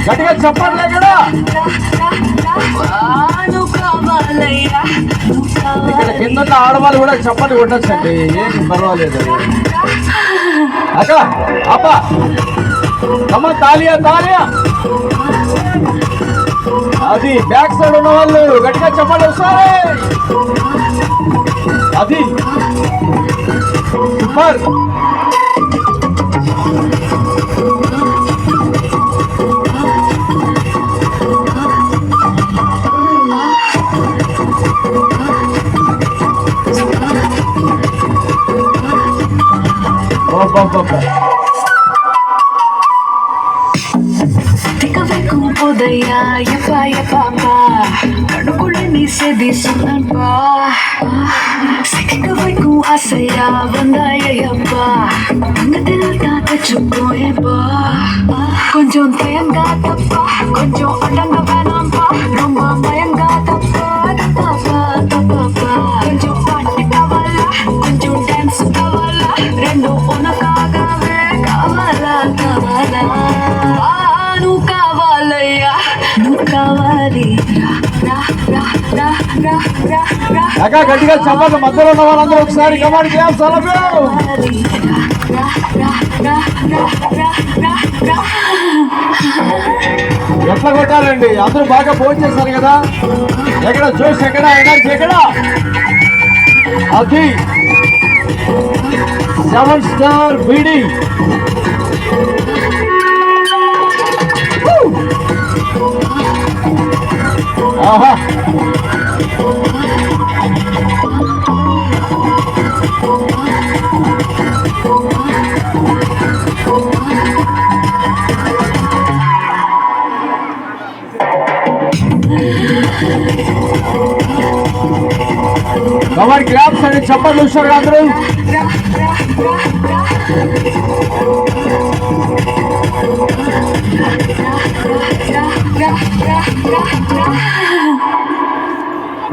గట్టిగా చెప్పండి కదా. ఇక్కడ కింద ఆడవాళ్ళు కూడా చెప్పండి కొట్టచ్చండి, ఏం పర్వాలేదు. అక్కడ అప్ప అమ్మ తాలియా తాలియా. అది బ్యాక్ సైడ్ ఉన్న వాళ్ళు గట్టిగా చెప్పండి ఒకసారి. అది super. Udaya yapa yapa pa kanukulani se disunan pa sikikawai ku asaya bandaya yapa angadil tata chukoe pa konjam tayanga tappa konjam adanga vanampa romba mayanga tappa tappa tappa konjam party kavala konjam dance kavala rendu onakagave kavala kavala గట్టిగా చెప్పండి. మధ్యలో ఉన్న వాళ్ళందరూ ఒకసారి command చేయాలి. ఎట్లా కొట్టాలండి? అందరూ బాగా ఫోన్ చేశారు కదా. ఎక్కడ జోష్, ఎక్కడ ఎనర్జీ, ఎక్కడ అది 7 స్టార్ బీడీ. ఆహా కమాండ్ క్లాప్స్ అని చెప్పండి చూసారు అందరూ.